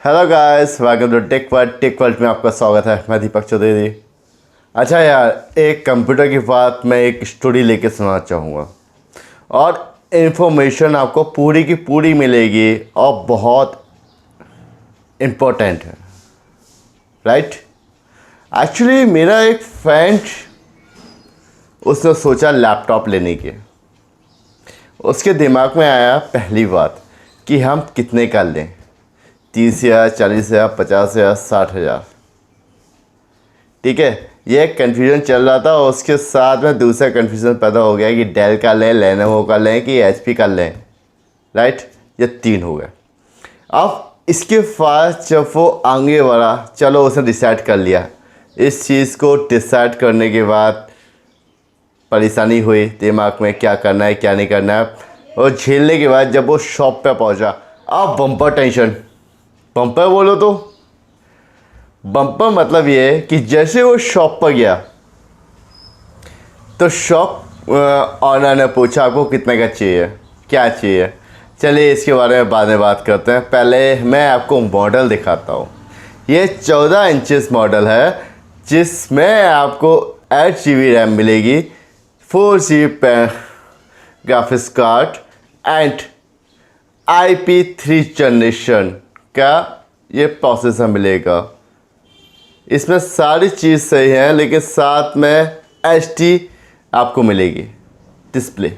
Hello guys, welcome to tech world में आपका स्वागत है। मैं दीपक चौधरी। अच्छा यार, एक कंप्यूटर की बात मैं एक स्टोरी लेके सुनाना चाहूँगा और इन्फॉर्मेशन आपको पूरी की पूरी मिलेगी और बहुत इम्पोर्टेंट है, राइट। एक्चुअली मेरा एक फ्रेंड, उसने सोचा लैपटॉप लेने की। उसके दिमाग में आया पहली बात कि हम कितने का लें, 30,000, 40,000, 50,000, 60,000। ठीक है, ये कन्फ्यूज़न चल रहा था और उसके साथ में दूसरा कन्फ्यूज़न पैदा हो गया कि डेल का लें, लेनोवो का लें कि एचपी का लें, राइट। ये तीन हो गए। अब इसके पास जब वो आगे बढ़ा, चलो उसने डिसाइड कर लिया। इस चीज़ को डिसाइड करने के बाद परेशानी हुई दिमाग में, क्या करना है क्या नहीं करना है, और झेलने के बाद जब वो शॉप पे पहुंचा, अब बम्पर टेंशन। बम्पर बोलो तो बम्पर मतलब ये है कि जैसे वो शॉप पर गया तो शॉप ऑनर ने पूछा आपको कितने का चाहिए, क्या चाहिए। चलिए इसके बारे में बाद में बात करते हैं। पहले मैं आपको मॉडल दिखाता हूँ। ये 14 इंचेस मॉडल है जिसमें आपको 8 GB रैम मिलेगी, 4 GB graphics card and IP3 generation का ये प्रोसेसर मिलेगा। इसमें सारी चीज़ सही है, लेकिन साथ में HD आपको मिलेगी डिस्प्ले।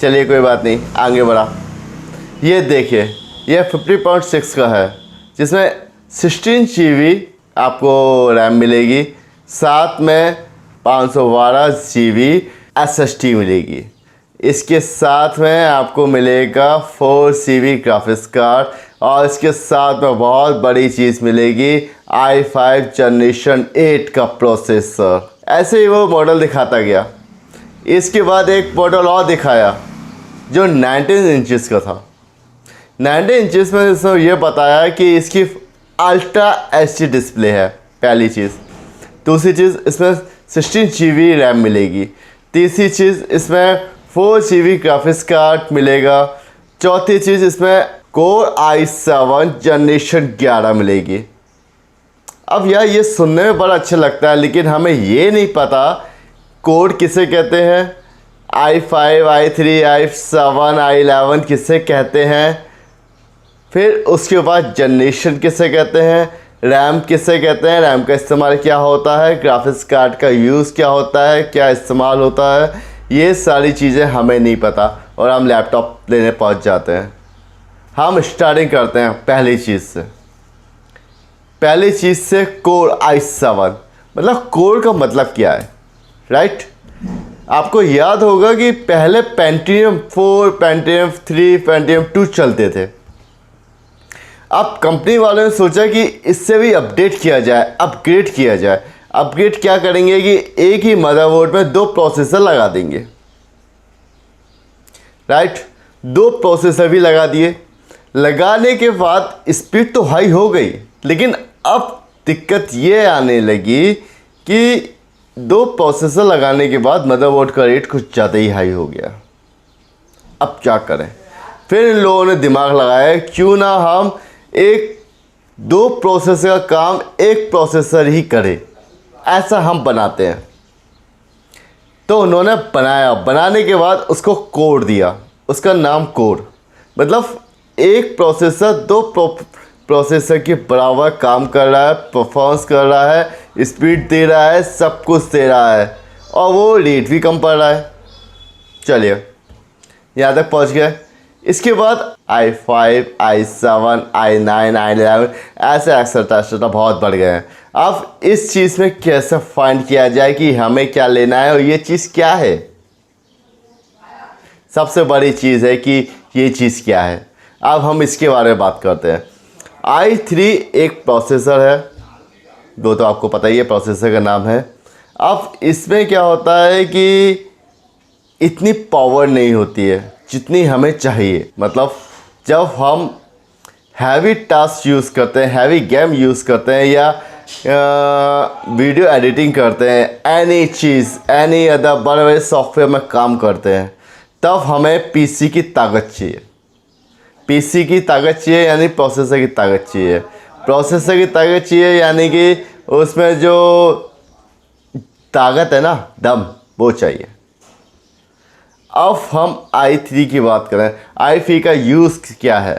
चलिए कोई बात नहीं, आगे बढ़ा। ये देखिए, ये 50.6 का है जिसमें 16 GB आपको रैम मिलेगी, साथ में 512 GB SSD मिलेगी। इसके साथ में आपको मिलेगा 4 GB ग्राफिक्स कार्ड और इसके साथ में बहुत बड़ी चीज़ मिलेगी, i5 जनरेशन 8 का प्रोसेसर। ऐसे ही वो मॉडल दिखाता गया। इसके बाद एक मॉडल और दिखाया जो 19 इंचेस का था। 19 इंचेस में इसने ये बताया कि इसकी अल्ट्रा HD डिस्प्ले है, पहली चीज़। दूसरी चीज़, इसमें 16 GB रैम मिलेगी। तीसरी चीज़, इसमें 4 GB ग्राफिक्स कार्ड मिलेगा। चौथी चीज़, इसमें कोर i7 जनरेशन 11 मिलेगी। अब यार ये सुनने में बड़ा अच्छा लगता है, लेकिन हमें ये नहीं पता कोर किसे कहते हैं, i5, i3, i7, i11 किसे कहते हैं, फिर उसके बाद जनरेशन किसे कहते हैं, रैम किसे कहते हैं, रैम का इस्तेमाल क्या होता है, ग्राफिक्स कार्ड का यूज़ क्या होता है, क्या इस्तेमाल होता है, ये सारी चीज़ें हमें नहीं पता और हम लैपटॉप लेने पहुंच जाते हैं। हम स्टार्टिंग करते हैं पहली चीज़ से। पहली चीज़ से कोर i7, मतलब कोर का मतलब क्या है, राइट। आपको याद होगा कि पहले पेंटियम 4, पेंटियम 3, पेंटियम 2 चलते थे। अब कंपनी वालों ने सोचा कि इससे भी अपडेट किया जाए, अपग्रेड किया जाए। अपग्रेड क्या करेंगे कि एक ही मदरबोर्ड में 2 प्रोसेसर लगा देंगे, राइट। 2 प्रोसेसर भी लगा दिए। लगाने के बाद स्पीड तो हाई हो गई, लेकिन अब दिक्कत ये आने लगी कि 2 प्रोसेसर लगाने के बाद मदरबोर्ड का रेट कुछ ज़्यादा ही हाई हो गया। अब क्या करें? फिर इन लोगों ने दिमाग लगाया, क्यों ना हम 2 प्रोसेसर का काम एक प्रोसेसर ही करे, ऐसा हम बनाते हैं। तो उन्होंने बनाया, बनाने के बाद उसको कोर दिया, उसका नाम कोर। मतलब एक प्रोसेसर 2 प्रोसेसर के बराबर काम कर रहा है, परफॉर्मेंस कर रहा है, स्पीड दे रहा है, सब कुछ दे रहा है और वो रेट भी कम पड़ रहा है। चलिए यहाँ तक पहुँच गए। इसके बाद i5, i7, i9, i11 ऐसे एक्सेट्रा बहुत बढ़ गए हैं। अब इस चीज़ में कैसे फाइंड किया जाए कि हमें क्या लेना है और ये चीज़ क्या है। सबसे बड़ी चीज़ है कि ये चीज़ क्या है। अब हम इसके बारे में बात करते हैं। i3 एक प्रोसेसर है, वो तो आपको पता ही है, प्रोसेसर का नाम है। अब इसमें क्या होता है कि इतनी पावर नहीं होती है जितनी हमें चाहिए। मतलब जब हम हैवी टास्क यूज़ करते हैं, हैवी गेम यूज़ करते हैं या वीडियो एडिटिंग करते हैं, एनी चीज़, एनी अदर बड़े बड़े सॉफ्टवेयर में काम करते हैं, तब हमें पीसी की ताकत चाहिए। पीसी की ताकत चाहिए यानी प्रोसेसर की ताकत चाहिए, प्रोसेसर की ताकत चाहिए यानी कि उसमें जो ताकत है ना, दम, वो चाहिए। अब हम i3 की बात करें, i3 का यूज़ क्या है।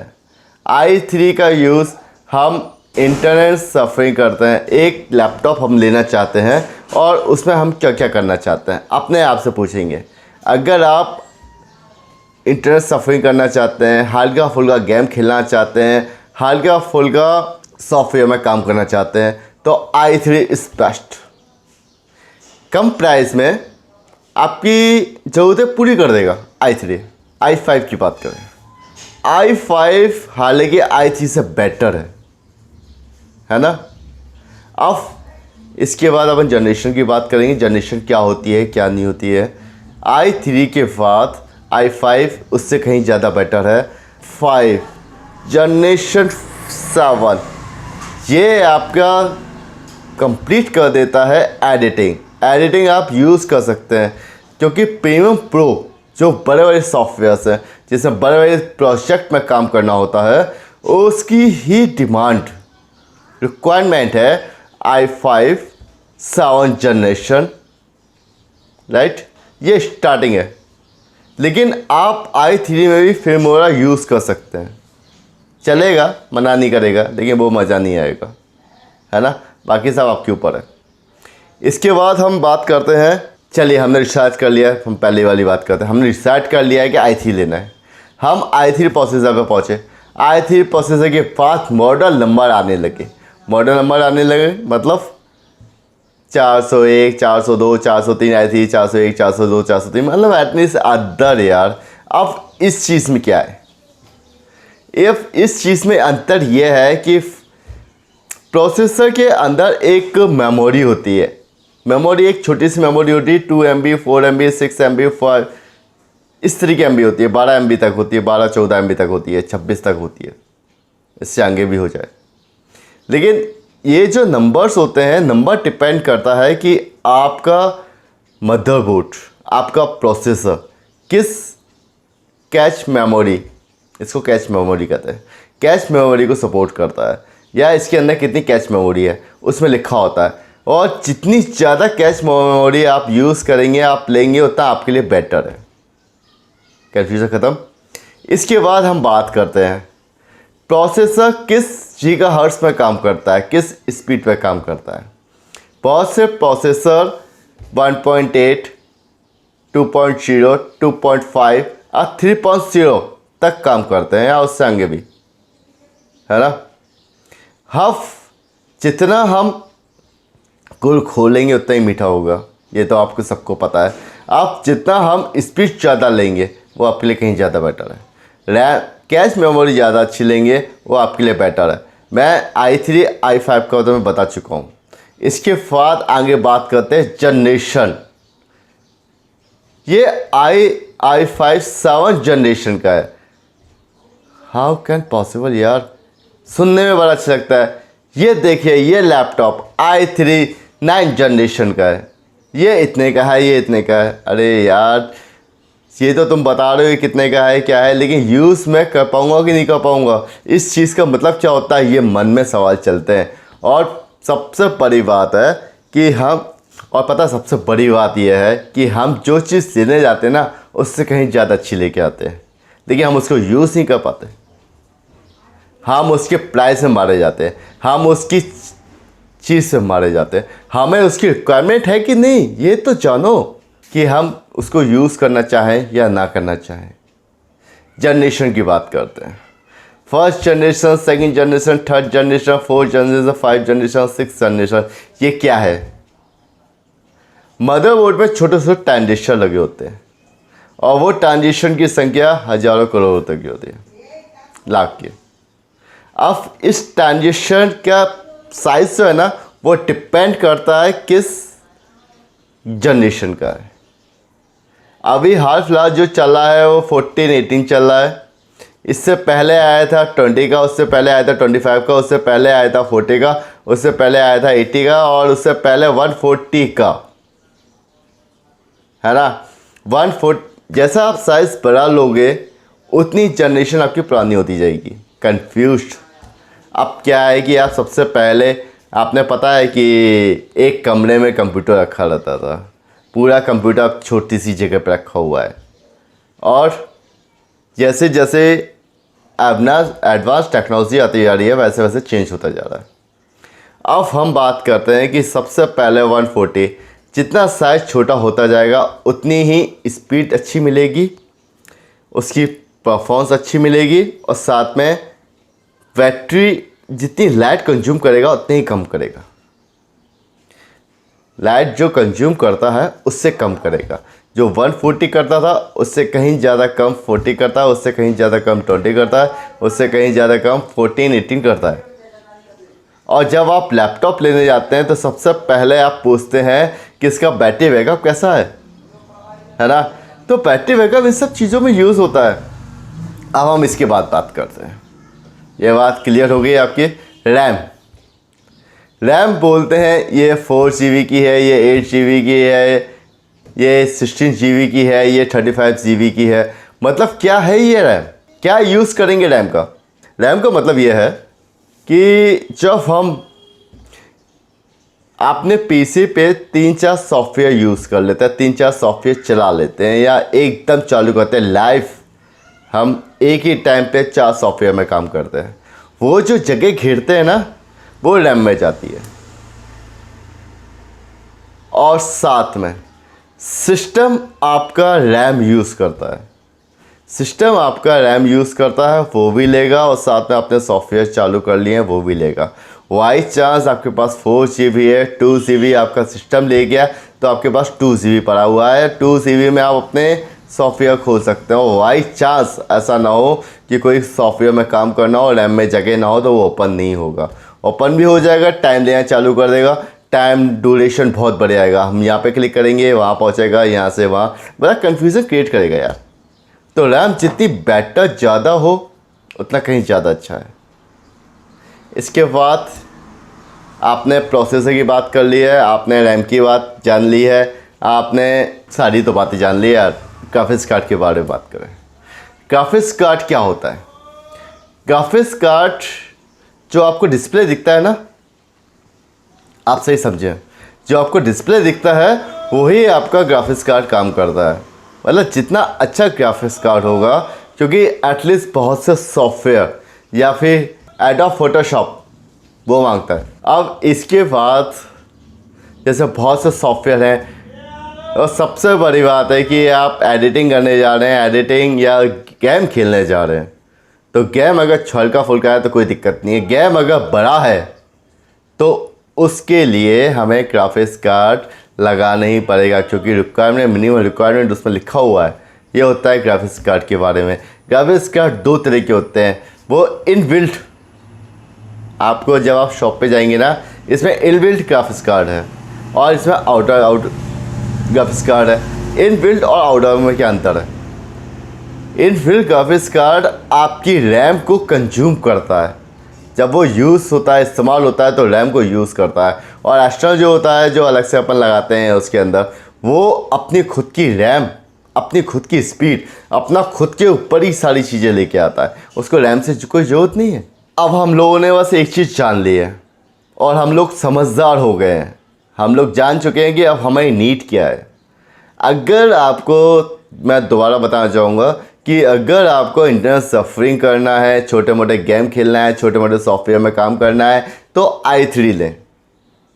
i3 का यूज़ हम इंटरनेट सर्फिंग करते हैं, एक लैपटॉप हम लेना चाहते हैं और उसमें हम क्या क्या करना चाहते हैं, अपने आप से पूछेंगे। अगर आप इंटरनेट सर्फिंग करना चाहते हैं, हल्का फुल्का गेम खेलना चाहते हैं, हल्का फुल्का सॉफ्टवेयर में काम करना चाहते हैं, तो i3 is best. Come price में आपकी ज़रूरतें पूरी कर देगा i3। i5 की बात करें, i5 हालांकि i3 से बेटर है ना। अब इसके बाद अपन जनरेशन की बात करेंगे, जनरेशन क्या होती है क्या नहीं होती है। i3 के बाद i5 उससे कहीं ज़्यादा बेटर है। 5 जनरेशन 7 ये आपका कंप्लीट कर देता है एडिटिंग आप यूज़ कर सकते हैं, क्योंकि प्रीमियम प्रो जो बड़े बड़े सॉफ्टवेयर्स हैं जिसमें बड़े बड़े प्रोजेक्ट में काम करना होता है, उसकी ही डिमांड रिक्वायरमेंट है i5 7 जनरेशन, राइट। ये स्टार्टिंग है, लेकिन आप i3 में भी फिल्मोरा यूज़ कर सकते हैं, चलेगा, मना नहीं करेगा, लेकिन वो मज़ा नहीं आएगा, है ना। बाकी सब आपके ऊपर है। इसके बाद हम बात करते हैं, चलिए हमने रिसर्च कर लिया है, हम पहले वाली बात करते हैं। हमने रिसर्च कर लिया है कि i3 लेना है, हम i3 प्रोसेसर पे पहुँचे। i3 प्रोसेसर के पास मॉडल नंबर आने लगे, मतलब 401, 402, 403 i3, 401, 402, 403, मतलब एटलीस्ट अदर यार। अब इस चीज़ में क्या है, इस चीज़ में अंतर यह है कि प्रोसेसर के अंदर एक मेमोरी होती है, मेमोरी एक छोटी सी मेमोरी होती है, 2 MB, 4 MB, 6 MB, 5 इस तरीके MB होती है, 12 MB तक होती है, 12-14 MB तक होती है, 26 तक होती है, इससे आगे भी हो जाए। लेकिन ये जो नंबर्स होते हैं, नंबर डिपेंड करता है कि आपका मदरबोर्ड, आपका प्रोसेसर किस कैच मेमोरी, इसको कैच मेमोरी कहते हैं, कैच मेमोरी को सपोर्ट करता है, या इसके अंदर कितनी कैच मेमोरी है उसमें लिखा होता है। और जितनी ज़्यादा कैश मेमोरी आप यूज़ करेंगे, आप लेंगे, उतना आपके लिए बेटर है। कन्फ्यूजन ख़त्म। इसके बाद हम बात करते हैं प्रोसेसर किस गीगाहर्ट्ज़ में काम करता है, किस स्पीड पे काम करता है। बहुत से प्रोसेसर 1.8, 2.0, 2.5 और 3.0 तक काम करते हैं, या उससे आगे भी, है ना। जितना हम गुड़ खोलेंगे उतना ही मीठा होगा, ये तो आपको सबको पता है। आप जितना हम स्पीड ज़्यादा लेंगे वो आपके लिए कहीं ज़्यादा बेटर है। रैम, कैश मेमोरी ज़्यादा अच्छी लेंगे वो आपके लिए बेटर है। मैं i3 i5 का तो मैं बता चुका हूँ। इसके बाद आगे बात करते हैं जनरेशन। ये i5 7 जनरेशन का है। हाउ कैन पॉसिबल यार, सुनने में बड़ा अच्छा लगता है। ये देखिए, ये लैपटॉप i3 9 जनरेशन का है, ये इतने का है, ये इतने का है। अरे यार, ये तो तुम बता रहे हो कितने का है क्या है, लेकिन यूज़ मैं कर पाऊँगा कि नहीं कर पाऊँगा, इस चीज़ का मतलब क्या होता है, ये मन में सवाल चलते हैं। और सबसे बड़ी बात है कि सबसे बड़ी बात यह है कि हम जो चीज़ लेने जाते हैं ना, उससे कहीं ज़्यादा अच्छी लेके आते हैं, लेकिन हम उसको यूज़ नहीं कर पाते। हम उसके प्राइस में मारे जाते हैं, हम उसकी चीज़ से मारे जाते हैं। हमें उसकी रिक्वायरमेंट है कि नहीं, ये तो जानो कि हम उसको यूज़ करना चाहें या ना करना चाहें। जनरेशन की बात करते हैं। First generation, second generation, third generation, fourth generation, 5 generation, 6 generation. ये क्या है, मदरबोर्ड में छोटे छोटे ट्रांजिस्टर लगे होते हैं, और वो ट्रांजिस्टर की संख्या हज़ारों करोड़ों तक की होती है, लाख की। अब इस ट्रांजिस्टर का साइज जो है ना, वो डिपेंड करता है किस जनरेशन का है। अभी हाल फिलहाल जो चल रहा है वो 14-18 चल रहा है। इससे पहले आया था 20 का, उससे पहले आया था 25 का, उससे पहले आया था 40 का, उससे पहले आया था 80 का, और उससे पहले 140 का, है ना। 140 जैसा आप साइज़ बड़ा लोगे उतनी जनरेशन आपकी पुरानी होती जाएगी। कन्फ्यूज्ड। अब क्या है कि आप सबसे पहले आपने पता है कि एक कमरे में कंप्यूटर रखा रहता था, पूरा कंप्यूटर छोटी सी जगह पर रखा हुआ है, और जैसे जैसे एडवांस टेक्नोलॉजी आती जा रही है वैसे वैसे चेंज होता जा रहा है। अब हम बात करते हैं कि सबसे पहले 140 जितना साइज़ छोटा होता जाएगा उतनी ही स्पीड अच्छी मिलेगी, उसकी परफॉर्मेंस अच्छी मिलेगी, और साथ में बैटरी जितनी लाइट कंज्यूम करेगा उतनी ही कम करेगा। लाइट जो कंज्यूम करता है उससे कम करेगा। जो 140 करता था उससे कहीं ज़्यादा कम 40 करता है, उससे कहीं ज़्यादा कम 20 करता है, उससे कहीं ज़्यादा कम 14-18 करता है। और जब आप लैपटॉप लेने जाते हैं तो सबसे पहले आप पूछते हैं कि इसका बैटरी बैकअप कैसा है ना। तो बैटरी बैकअप इन सब चीज़ों में यूज़ होता है। अब हम इसके बाद बात करते हैं। ये बात क्लियर हो गई आपकी। रैम बोलते हैं ये 4 GB की है, ये 8 GB की है, ये 16 GB की है, ये 35 GB की है। मतलब क्या है ये रैम, क्या यूज़ करेंगे रैम का। रैम का मतलब ये है कि जब हम अपने पीसी पे 3-4 सॉफ्टवेयर यूज़ कर लेते हैं, 3-4 सॉफ्टवेयर चला लेते हैं, या एकदम चालू करते हैं लाइव, हम एक ही टाइम पे 4 सॉफ्टवेयर में काम करते हैं, वो जो जगह घेरते हैं ना वो रैम में जाती है। और साथ में सिस्टम आपका रैम यूज़ करता है, सिस्टम आपका रैम यूज़ करता है वो भी लेगा, और साथ में अपने सॉफ्टवेयर चालू कर लिए हैं वो भी लेगा। बाई चांस आपके पास 4 GB है, 2 GB आपका सिस्टम ले गया तो आपके पास 2 GB पड़ा हुआ है, 2 GB में आप अपने सॉफ्टवेयर खोल सकते हो। बाई चांस ऐसा ना हो कि कोई सॉफ्टवेयर में काम करना हो, रैम में जगह ना हो, तो वो ओपन नहीं होगा। ओपन भी हो जाएगा, टाइम लेना चालू कर देगा, टाइम ड्यूरेशन बहुत बढ़ जाएगा। हम यहाँ पे क्लिक करेंगे वहाँ पहुँचेगा, यहाँ से वहाँ, बड़ा कन्फ्यूज़न क्रिएट करेगा यार। तो रैम जितनी बेटर ज़्यादा हो उतना कहीं ज़्यादा अच्छा है। इसके बाद आपने प्रोसेसर की बात कर ली है, आपने रैम की बात जान ली है, आपने सारी तो बातें जान ली यार। ग्राफिक्स कार्ड के बारे में बात करें। ग्राफिक्स कार्ड क्या होता है। ग्राफिक्स कार्ड जो आपको डिस्प्ले दिखता है ना, आप सही समझें, जो आपको डिस्प्ले दिखता है वही आपका ग्राफिक्स कार्ड काम करता है। मतलब जितना अच्छा ग्राफिक्स कार्ड होगा, क्योंकि एटलीस्ट बहुत से सॉफ्टवेयर या फिर एडोब फोटोशॉप वो मांगता है। अब इसके बाद जैसे बहुत से सॉफ्टवेयर हैं, और सबसे बड़ी बात है कि आप एडिटिंग करने जा रहे हैं, एडिटिंग या गेम खेलने जा रहे हैं, तो गेम अगर हल्का फुल्का है तो कोई दिक्कत नहीं है। गेम अगर बड़ा है तो उसके लिए हमें ग्राफिक्स कार्ड लगाना ही पड़ेगा, क्योंकि रिक्वायरमेंट, मिनिमम रिक्वायरमेंट उसमें लिखा हुआ है। ये होता है ग्राफिक्स कार्ड के बारे में। ग्राफिक्स कार्ड 2 तरह के होते हैं। वो इनबिल्ट, आपको जब आप शॉप पे जाएंगे ना, इसमें इनबिल्ट ग्राफिक्स कार्ड है और इसमें आउट ग्राफिक्स कार्ड है। इनबिल्ट और आउटर में क्या अंतर है। इनबिल्ट ग्राफिक्स कार्ड आपकी रैम को कंज्यूम करता है, जब वो यूज़ होता है, इस्तेमाल होता है, तो रैम को यूज़ करता है। और एक्सटर्नल जो होता है, जो अलग से अपन लगाते हैं उसके अंदर, वो अपनी खुद की रैम, अपनी खुद की स्पीड, अपना खुद के ऊपर ही सारी चीज़ें लेके आता है। उसको रैम से कोई ज़रूरत नहीं है। अब हम लोगों ने बस एक चीज़ जान ली है और हम लोग समझदार हो गए हैं। हम लोग जान चुके हैं कि अब हमारी नीड क्या है। अगर आपको, मैं दोबारा बताना चाहूँगा कि अगर आपको इंटरनेट सफरिंग करना है, छोटे मोटे गेम खेलना है, छोटे मोटे सॉफ्टवेयर में काम करना है, तो i3 लें,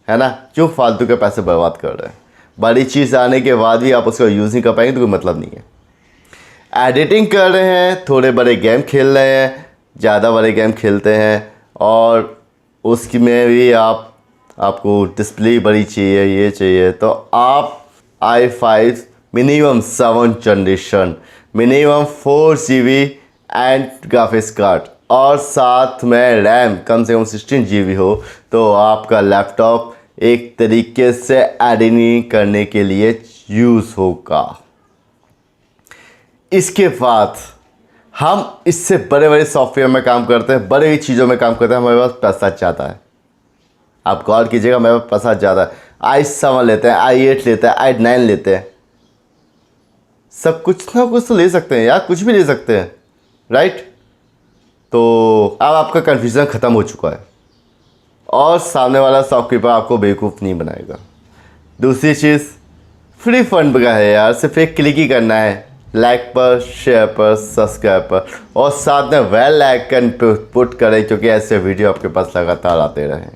है ना। क्यों फालतू के पैसे बर्बाद कर रहे हैं। बड़ी चीज़ आने के बाद भी आप उसको यूज़ नहीं कर पाएंगे तो कोई मतलब नहीं है। एडिटिंग कर रहे हैं, थोड़े बड़े गेम खेल रहे हैं, ज़्यादा बड़े गेम खेलते हैं, और उसकी में भी आपको डिस्प्ले बड़ी चाहिए, ये चाहिए, तो आप i5 minimum 7 generation, minimum 4 GB and graphics card, और साथ में रैम कम से कम 16 GB हो, तो आपका लैपटॉप एक तरीके से एडिटिंग करने के लिए यूज़ होगा। इसके बाद हम इससे बड़े बड़े सॉफ्टवेयर में काम करते हैं, बड़े चीज़ों में काम करते हैं, हमारे पास पैसा ज़्यादा है। आप गौर कीजिएगा, हमारे पास पैसा ज़्यादा है। i7 लेते हैं, i8 लेते हैं, i9 लेते हैं, सब कुछ ना कुछ तो ले सकते हैं यार, कुछ भी ले सकते हैं। राइट। तो अब आपका कन्फ्यूज़न ख़त्म हो चुका है और सामने वाला शॉपकीपर आपको बेवकूफ़ नहीं बनाएगा। दूसरी चीज़, फ्री फंड का है यार, सिर्फ एक क्लिक ही करना है लाइक पर, शेयर पर, सब्सक्राइब पर, और साथ में बेल आइकन पे पुट करें क्योंकि ऐसे वीडियो आपके पास लगातार आते रहें।